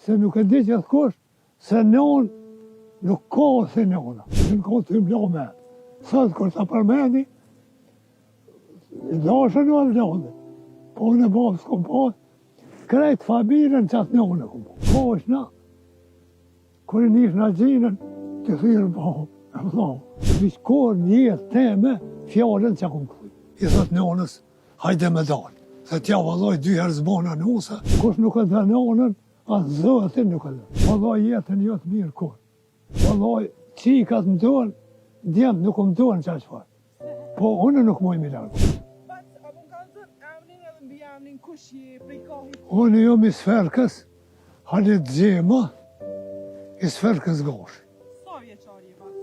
se nuk e di që kush, se non nuk ka si nona. Nuk ka të mblome. Sot kur ta përmendi, i dashën o vlodhe. Po në babë s'kom po, krejt familjen që atë nona kom po. Po është na, kur i nish në gjinën, të thyrë babë, e vlodhe. Vishkor një jetë teme, fjallën që kom këthuj. I thot nonës, hajde me dalë. Se tja valloj 2 herë zbona nusa, kush nuk e dhe nonën, atë zëtin nuk e dhe. Valloj jetën jotë mirë kur. Valloj qikat më duan, djemë nuk më duan që aqë farë. Po unë nuk moj mi largë. Unë jom i Sferkës, halit gjema, i Sferkës goshi. Sa vjeqari e vas?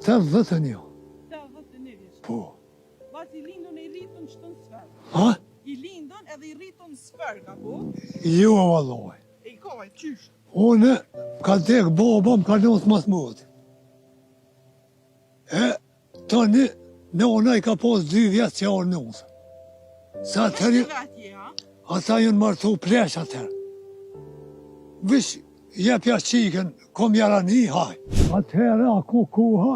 81. 81 vjeqari. Po. Vas i lindun e i rritun qëtë në Sferkë? Ha? I lindun edhe i rritun në Sferkë, apo? Jo, valloj. E i kaj, qysh? Unë, ka tek baba më ka nësë mas mëti. Tani, nona i ka pas 2 vjetë që orë nësë. Sa të herë, Vetje, ha? ata jënë martu plesh atëherë. Vish, jepja qiken, kom jarani, haj. Atëherë, ako koha,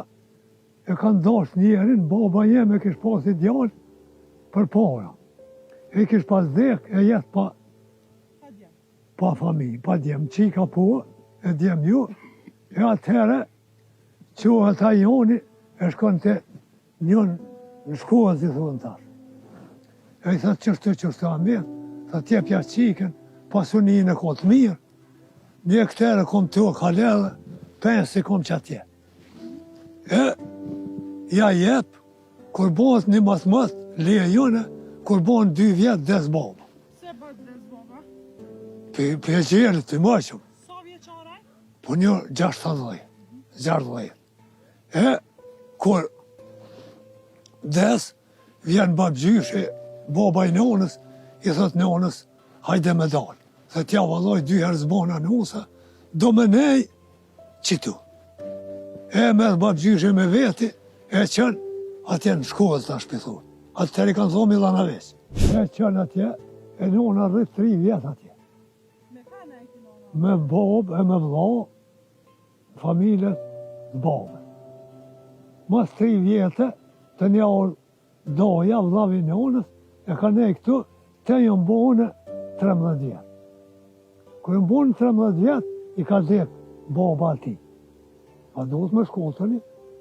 e kanë dash njerin, baba jeme kish pas i djallë për para. E kish pas dhek, e jetë pa fami, pa djem, qika po, e djem ju, e atëherë, qohet a joni, e shkon të njën në shkohë, si thonë tash. E i thëtë qështu amet, thëtë tjepja qiken, pasuninë e kotë mirë, një këtere kom të o kalele, pensi kom që atje. E, ja jep, kur bëhet një mas leje jone, kur bëhen 2 vjetë des baba. Se bërë des baba? Për e gjerit të mëshëm. Sa vjeqaraj? Po një 60. E, kur des, vjen babgjyshe, baba i nonës, i thot nonës, hajde me dalë. Se tja valloj 2 herë zbona nusa, do me nej, qitu. E me babgjyshe me veti, e qënë, atje në shkollë të shpithur. Atë tëri kanë thomi dhana veç. E qënë atje, e nona rrit 3 vjetë atje. Me kana e ki nona? Me babë e me vla, familjet të babë. Mas 3 vjetë, të një orë doja vllavi nonës, e ka nej këtu, të jënë bone 13 vjetë. Kër jënë bone 13 vjetë, i ka dhek baba ati. A duhet me shkollë tëni,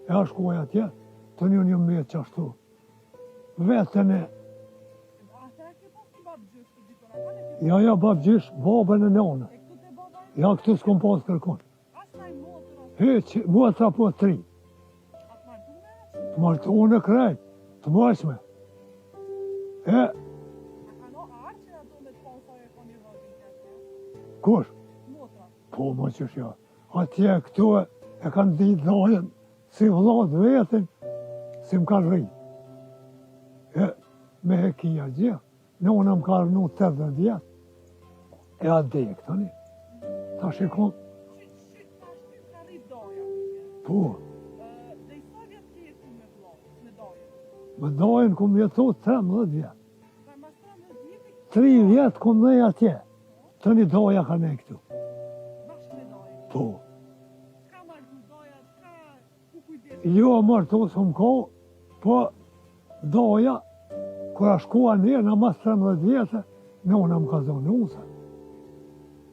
e a shkoj atje, të një metë që ashtu. Vetën e... Ata e ke pas një babgjysh të dikon, ata e ke... Ja, babgjysh, babën e nona. E këtu të baba? Ja, këtu s'kom pas kërkon. Asna i motër, Heq, motra po 3. atë martu me atë? Të martuar krejt, të mëshme. E, A kano arqe ato me të pasaj e koni vazhin të atje? kush? Motra. Po, më qësh ja. Atje këtu e kanë ditë dhajen, si vllaut vetin, si më kanë rritë. E, me hekia gjë, nona më ka rënu 80 vjetë, e atë dek, tani. Ta shikon, Shqyt ka rrit doja. po, Dhe i sa vjetë ti e ku me vllau, me doja? me dajen kom jetu 13 vjetë. Pra mas 13 vjetë, 3 vjetë kom nej atje, tani doja ka nej këtu. bashkë me doja. Po, Ka martu doja, ka ku kujdesin? jo martu s'm ka, po doja, kur a shkua një në mas 13 vjetë, nona më ka zonë nusa.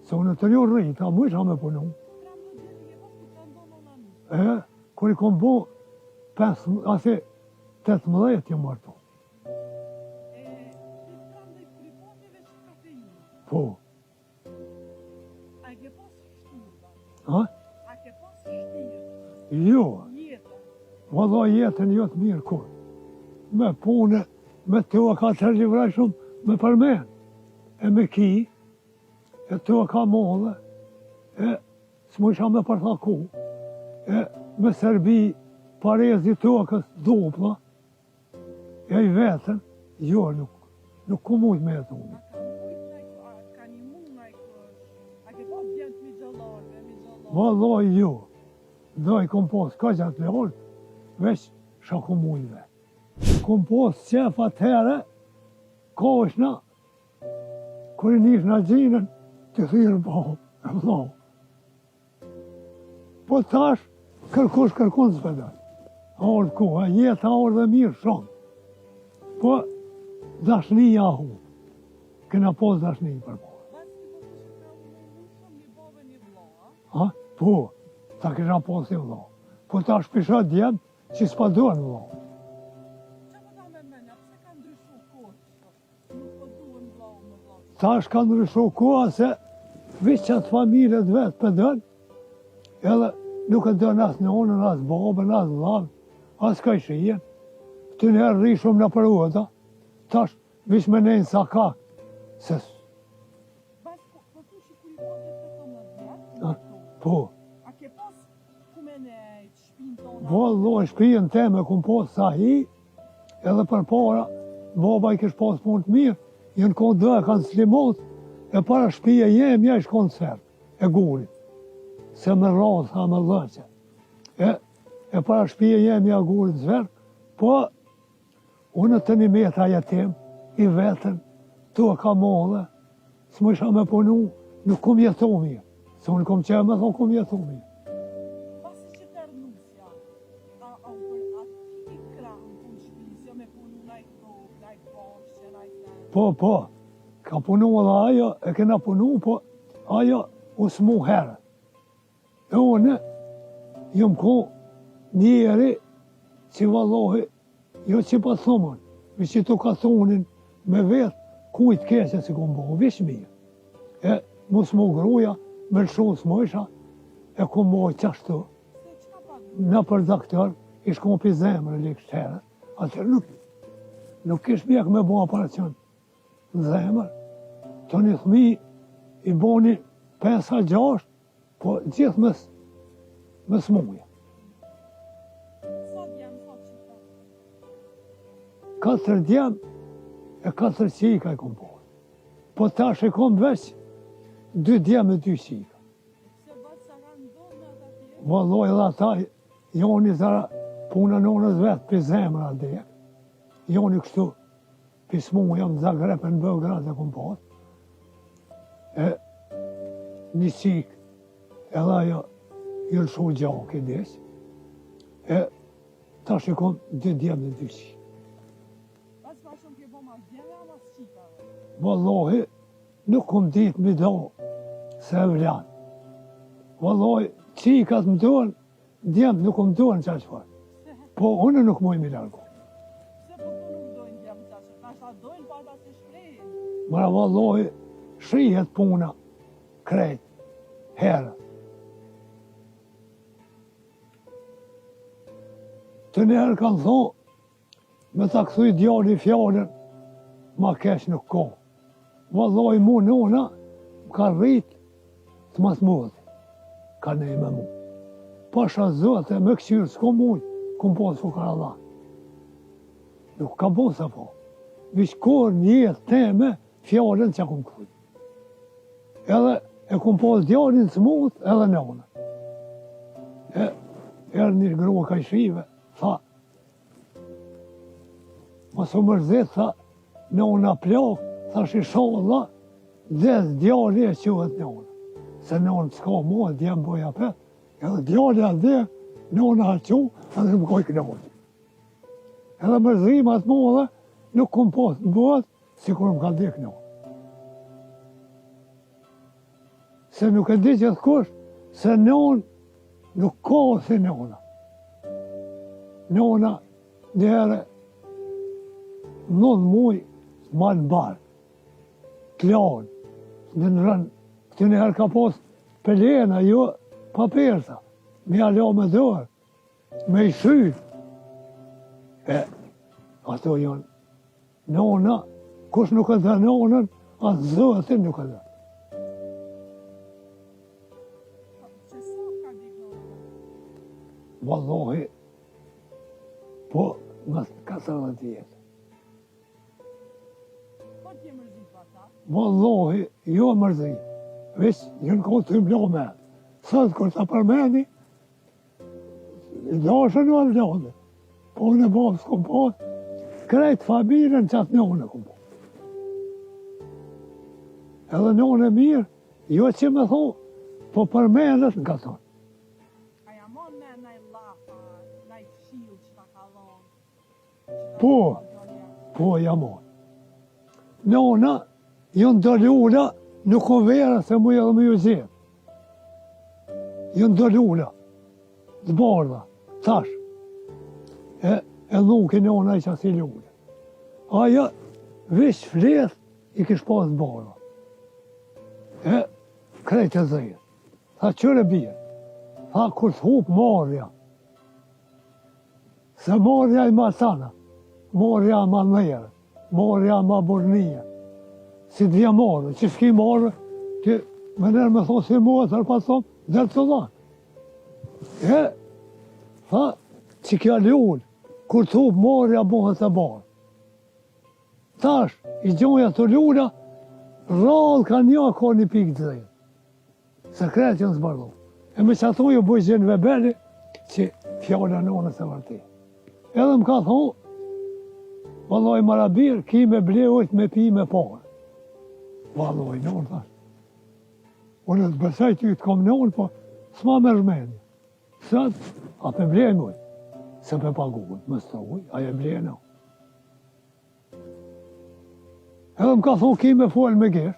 Se unë të një rritë, a më isha me punu. 13 vjetë i ke pas ku të ndonë në nusë. Kur i kom bo 18 jë martu. E, të kam dhe i pripotjeve që ka fejnë. Po, A ke pas shtirë, ba? ha? A ke pas shtirë? Jo, Jetën? valla jetën jo të mirë kur. Me pune, me të o ka të rgjivra shumë, me përmen. E me ki, e të o ka mollë, e s'mu isha me përtha ku, e me serbi parezi të o kës dupla, e i vetën, jo, nuk ku mujt me jetu. Ka një muna i kësh? A ke pas djenë mi gjallarve, mi gjallarve? Valla jo, do i kom pos ka gjatë le orë, veç shaku mujve. Kom pos qef atëherë, koshna, kër i nish në gjinën, të thyrë po, vëllau. Po tash, kërkon s'pëdoj. Orë koha, jetë orë dhe mirë shumë. Po, dashnia hu. Këna pos dashni për po. Ha? Po, ta kisha pos i vëllau. Po tash pisha djemë që s'pa duhen vëllau. Tash ka ndryshu koha se veç qatë familjet vetë pëdën, edhe nuk e dën as nonën, as babën, as vllain, as ka shien. Të njerë rishum në përvota, tash veç me nejnë sa ka. Se... Po. A ke pas kumenet shpinë tonë? Vëllai, shpijën teme kum pas sa hi, edhe për para, baba i kish pas punë të mirë, jënë kohë dhe kanë slimot, e para shpija jemi ja i shkon sfert, e gurit. Se me rrasë, ha me dhëqe. E para shpija jemi ja gurit sfert, po, unë të një meta jetim, i vetën, tu e ka modhe, s'më isha me punu, nuk kum jetu mirë. Se unë kom qenë me thonë kum jetu mirë. Pasi që të rnusja, a ti krahën punë shpisja me punu najtë tokë, najtë bashkë, najtë... Po, ka punu edhe ajo, e kena punu, po ajo u smu herë. E une, jëm ko njeri që vallohi, jo që pa thumën, vi që tu ka thunin me vetë, kujt keqe si kom bohë, vish mirë. E mu smu gruja, me lëshu s'mojsha, e kom bohë qashtu. Në për doktor, ish kom pi zemrë likë shterët, atër nuk ish mjek me bo operacion në zemrë. Të një thmi i boni 5-6, po gjithë me smuje. Sa djemë, sa qita? 4 djemë e 4 qika i kom bohë. Po tash e kom veç 2 djemë e 2 qika. Se batë sa kanë ndonë në ata tjerë? Vëlloj dhe ata, joni zara puna nonës vetë, për zemra dhe. Joni kështu, për smuja më Zagrepe në Beograd e kom pas. E një qik, edhe ajo, ju lëshu gjak i des. E tash e kom 2 djemë e 2 qika. Pas ma shumë ke bo ma djeme, ama s'qikave? Vëlloj, nuk kom ditë mi do, se e vlan. Vëlloj, qikat më duhen, djemë nuk më duhen qa që farë. Po, unë nuk muj mi largu. Se po të nuk dojnë djemë qashë, ka shta dojnë pa ata se shprejnë. Mëra vëlloj, shrihet puna, krejt, herë. Të njerë kanë thonë, me ta këthuj djali fjallën, ma kesh nuk ko. Vëlloj mu nona, ka rrit të mas mudhë, ka nej me mu. Pasha zote, me këqyrë s'ko mujë, kum posë fukar Allah. Nuk ka bosa po. Vish kur njëtë teme, fjallën që kum kuj. Edhe e kum posë djalin s'mudhë, edhe nona. Erë një grua ka i shive, tha, mos u mërzit, tha, nona plak, tha shisholla, dhe djali e quhet nona. Se nona s'ka mua, djemë boja pet, edhe djali a dhe, nona a qu, edhe më koj kënoj. Edhe mërzimat mua dhe, nuk kum posë në bëhet, si kur më ka dhe kënoj. Se nuk e di gjithë kush, se non nuk ka si nona. Nona, njëre, 9 muj, ma në barë, të lanë, në në rënë, këtë njëherë ka posë pelena, jo, pa persa, me alo me dorë, me i shy. Ato jonë, nona, kush nuk e dhe nonën, atë zëtin nuk e dhe. Që sa ka dikë? Vallohi, po, nga 40 jetë. Po t'je mërzit pa ta? Vallohi, jo mërzi, veç jënë kohë të mblo me. Sëtë kur të përmeni, i dashën o vlodhe. Po në babë s'kom po, krejtë familjen që atë njone kom po. Edhe njone mirë, jo që me thonë, po përmendet nga thonë. A jamon naj lafa, naj fshiu që ta kalon. Po, jamon. Nona, jënë dëllura, nuk o vera se mu edhe me ju zirë. Jënë dëllura, zbardha, tash. E nuk e nona i qasi lura. Aja, veç flet, i kish pas zbardha. Krejt e zirë. Tha qëre bje. Tha kur t'hup marrja. Se marrja i ma sana. Marrja ma nëjere. Marrja ma burnia. Si t'vja marrë. Që s'ki marrë, që me nërë me thonë si mua, tërë pas thonë, dhe të dhanë. Tha, që kja lullë, kur t'hup marrja bohet e barë. Tash, i gjoja të lulla, rrallë ka një ka një pikë të dhejë. Se kretë jënë zbardu. E me që ato ju bëjë gjenë vebeli, që fjallë nonës e vërti. Edhe më ka thonë, valloj marabir, ki me bleujt me pi me parë. Valloj nonë, thash. Unë të besaj ty të kom nonë, po s'ma me rmeni. Sët, a pe blejnë ujë. Se pe paguën, më së ujë, a e blejnë ujë. Edhe më ka thonë, ki me folë me gjerë.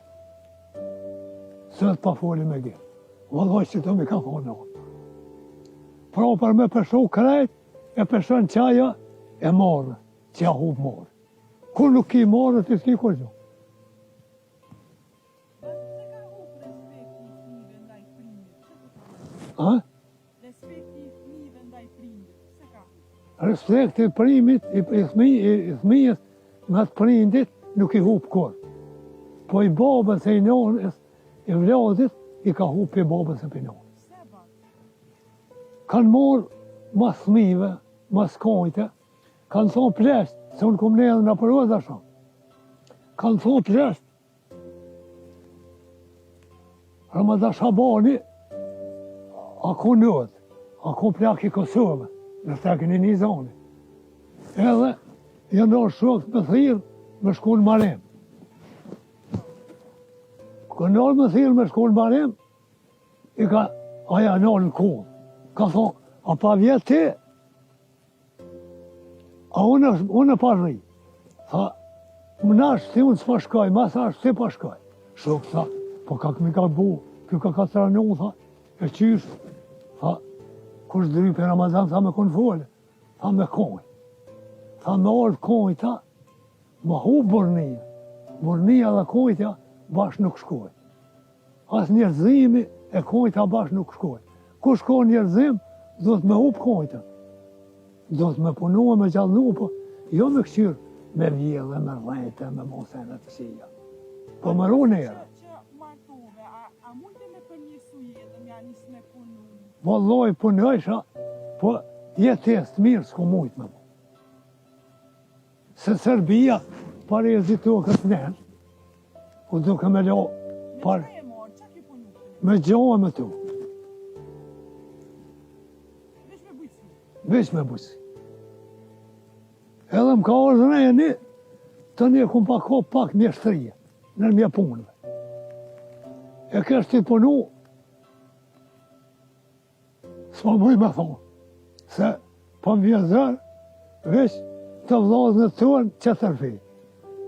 Sët pa folë me gjerë. Valloj që të mi ka thonë nonë. Pra për me përshu krejt, e përshën qaja e marrë, që ja hupë marrë. Kur nuk ki marrë, ti s'ki kur gjo. Respekti i primit, i thmijës nga të prindit, nuk i hupë kur. Po i babës e i nonës, i vladit, i ka hupë i babës e për nonës. Kanë morë mas thmive, mas kojte, kanë thonë plesht, se unë kom ne edhe në përvëza shumë. Kanë thonë plesht. Ramazan Shabani, ako nëtë, ako plak i Kosovë, në stekin i një zoni. Edhe, janë nërë shokët me thirë, me shku në Marem. Kër nërë me thirë me shku në Marem, i ka aja nërë në kohë. Ka thonë, a pa vjetë ti? A unë pa rri. Tha, më nashë ti unë s'pa shkaj, ma thash ti pa shkaj. Shokë tha, po ka këmi ka bu, kjo ka stranu, tha, e qysh. Tha, kush dry për Ramazan, tha me konë folë. Tha me kojë. Tha me orë kojë, tha, ma hu burnia. Burnia dhe kojtja bashkë nuk shkoj. As njerëzimi e kojtja bashkë nuk shkoj. Ku shkoj njerëzim, do të me hup kojtja. Do të me punu e me gjallnu, po jo me këqyrë, me vjellë, me rrejtë, me mosenet të qia. Po më ru njerë. A mund të me përnjësu jetën, ja njësë me punu? Valloj punojsha, po jetë të mirë s'ku mujtë me mu. Se Serbia, pare e zitu këtë nërë, ku duke me lo, pare, me gjohë me tu. Veç me bujësi. Edhe më ka orë dhe një, të një kum pa ko pak mjeshtrije, në mje punëve. E kështë ti punu, s'ma muj me thonë, se pa më vjezër, veç të vllazën e tuan që tërfi.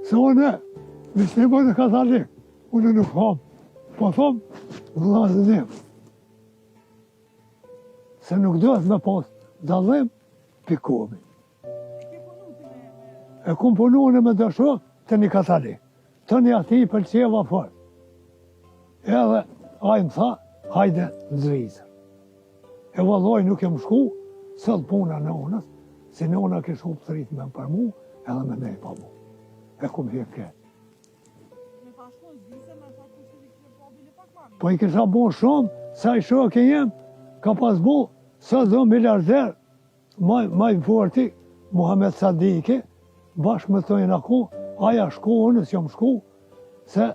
Se une, veç një bëjnë katalik, une nuk ham, po thomë, vllazën im. Se nuk duhet me pas dallim, pikomi. E kum punu në me dësho të një katalik. Të një ati i pëlqeva fort. Edhe a i më tha, hajde në Zvicër. E valloj nuk e më shku, sëllë puna në onës, si në ona kështë hupë të rritë me më për mu, edhe me nej pa mu. E kum hek këtë. Po i kisha bo shumë, sa i shoke jem, ka pas bo, sa do miliarder, maj forti, Muhammed Sadiki, bashkë me të jenë ako, aja shku onës, jam shku, se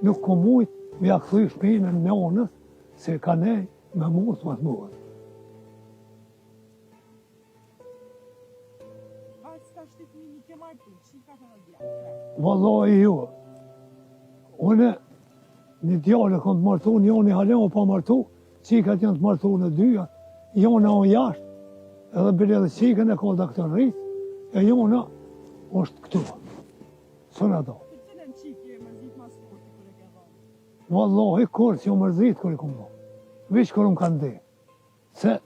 nuk ku mujt me ja këthy shpinën në onës, se ka nej me mos më të mojë. Valloj ju, une një djallë kom të martu, një unë i halem o pa martu, qikat janë të martu në dyja, jona o jashtë, edhe bile dhe qikën e koda këtë rritë, e jona është këtu. Sënë ato. Për cilën qikë e mërzit mas forti kër e ke dhënë? Wallahi, kur që u mërzit kër i kumë dhënë. Vish kër më kanë dhe. Se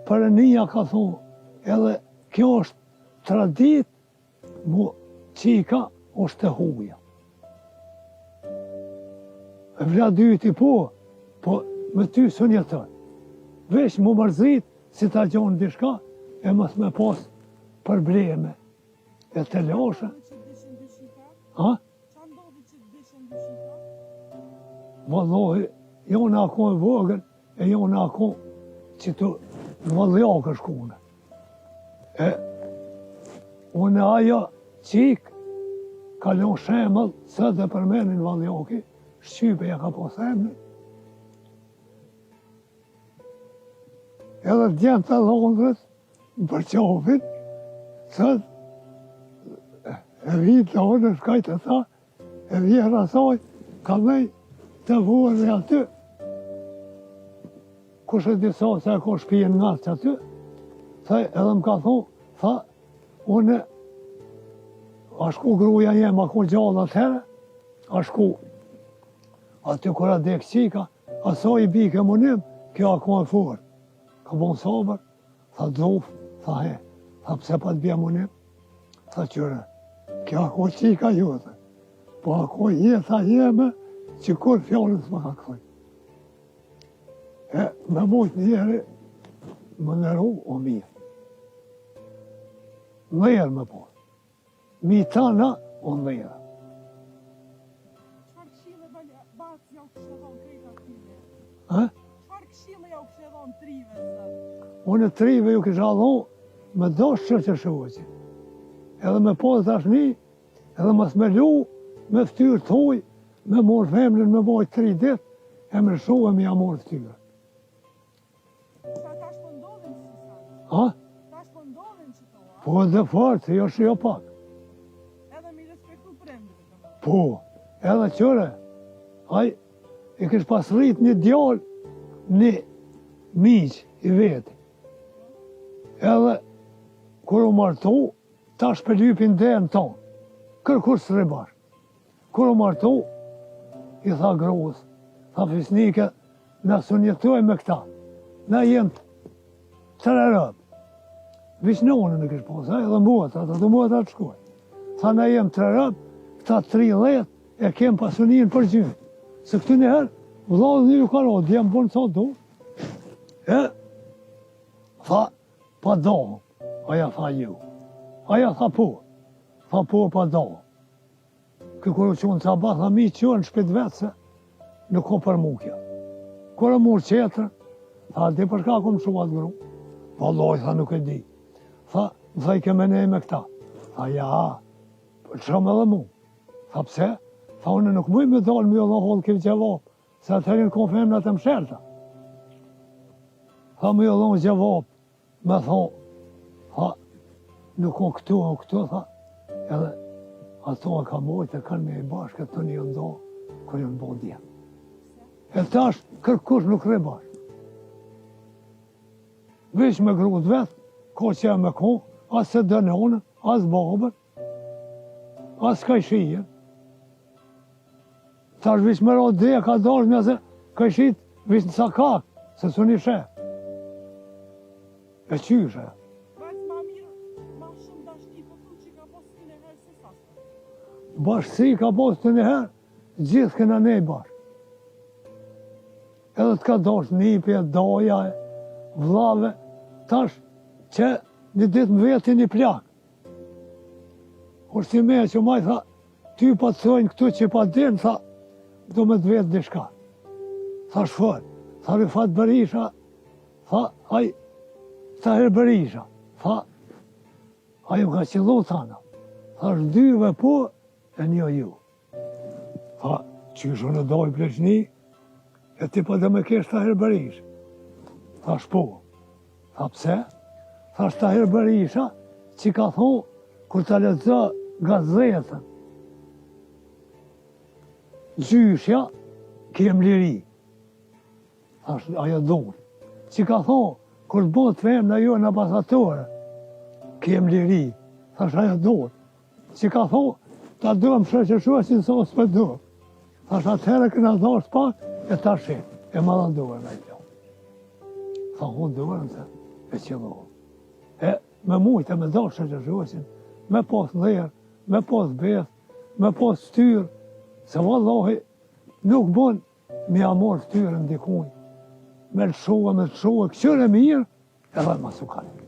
për nija ka thonë, edhe kjo është tradit, mu qika është e huja. E vla dyti po me ty së njëtën. Vesh mu mërzit, si ta gjonë dishka, e mës me pas probleme. E të lashe. Ha? Qa ndodhi që të dishen dy shika? Wallahi, jo në ako e vogën, e jo në ako që të në valljakë shkune. E unë ajo qik, kalon shemëll, së dhe përmenin valljaki, Shqype ja ka po themni. Edhe djemë të Londrës, në përqofin, sët, e vitë onë shkajtë e tha, e vjera saj, ka mej të vuën e aty. Kush e disa se e ko shpijen nga që aty, edhe më ka thonë, tha, une, a shku gruja jem, a ku gjallë atëherë, a shku, aty kura dek qika, aso i bike munim, kjo ako e furë. Ka bon sabër, tha dhof, tha he, tha pse pa të bje munim, tha qyre, kjo ako qika jote, po ako jetha jeme, që kur fjallës më ka këthoj. E me mojt njeri, më nëru o mirë. Lejër me po. Mi tana o lejër. Qfar këshile batë ja u kështë dhonë krejta trive? Ha? Qfar këshile ja u kështë dhonë trive? Zë? Unë trive ju kësha dhonë me doshë që që shuqë. Edhe me po të tashni, edhe mas me lu, me ftyrë të huj, me morë femlën me bojë 3 dit, e me shu e me ja morë ftyrë. Sa tash po ndodhin si sa? Ha? Tash po ndodhin që to, a? Po dhe fartë, jo shë jo pak. Edhe mi respektu premdëve të më. Po, edhe qëre, aj, i kësh pas rrit një djallë, një miq i veti. Edhe, kur u martu, tash për lypin dhe në tonë, kërkur së ribash. Kur u martu, i tha gruas, tha fisnike, na së njëtoj me këta, na jem të rërëp. Vish në unë në kështë posë, edhe muatrat, atë muatrat shkoj. Tha na jem të rërëp, këta 30 e kem pasunin për gjynë. Se këtu njëherë, vëllohë një ju ka rodë, jem bënë sa do. E, tha, pa dohëm, aja tha ju. Aja tha po pa dohëm. Kërë u qënë të ba, tha mi qënë shpit vetë se nuk ko për mukja. Kërë murë qetërën, tha di përshka ku më shuat gru. Valloj, tha nuk e di. Tha i keme nej me këta. Tha ja, qëmë edhe mu. Tha pse? Tha unë nuk mujë me dalë me edhe hollë këtë gjevap, se atëherin ko femnat e mshelta. Tha me edhe në gjevap, me thonë, tha nuk o këtu, tha, edhe ato e ka mojtë e kanë me i bashkë, të një ndo, kër një në djemë. E tash, kërkush nuk re bashkë. Vish me grut vetë, ko që e me ko, as se dënonë, as babër, as kajshije. Tash vish me ro dhe, ka dorë me se kajshit, vish në sakak, se su një shef. E qyshe. Vajtë ma mirë, ma shumë dashni, po thunë që ka posë të njëherë se sasë. Bashkësi ka posë të njëherë, gjithë këna nej bashkë. Edhe të ka doshë nipje, doja, vllave, tash që një ditë më veti një plak. Kur si me që maj tha, ty pa të thojnë këtu që pa din, tha, do me të vetë dishka. Tha shfër, tha Rifat Berisha, tha, aj, Tahir Berisha, tha, ajo ka qëllu thana, tha shdyve po, e një ju. Tha, qyshu në dojë pleqni, e ti pa dhe me kesh Tahir Berisha. Tha shpo, tha pse? Tha Tahir Berisha, që ka thonë, kur të lexo gazetën, gjyshja kem liri. Thash, ajo dhunë. Që ka thonë, kur të bëhet femna jo në ambasatore, kem liri. Thash, ajo dhunë. Që ka thonë, ta duhem shoqëruesin sa s'pe duhem. Thash, atëherë këna dhash pak, e tashin, e ma dha duhen a i kjo. Tha, unë duhen, e që dhohen. E me mujtë e me dhash shoqëruesin, me pos dherë, me pos beth, me pos styrë, se vallahi nuk bën me amor styrën dikujnë. Me lëshua, këqyre mirë, edhe ma sukanë.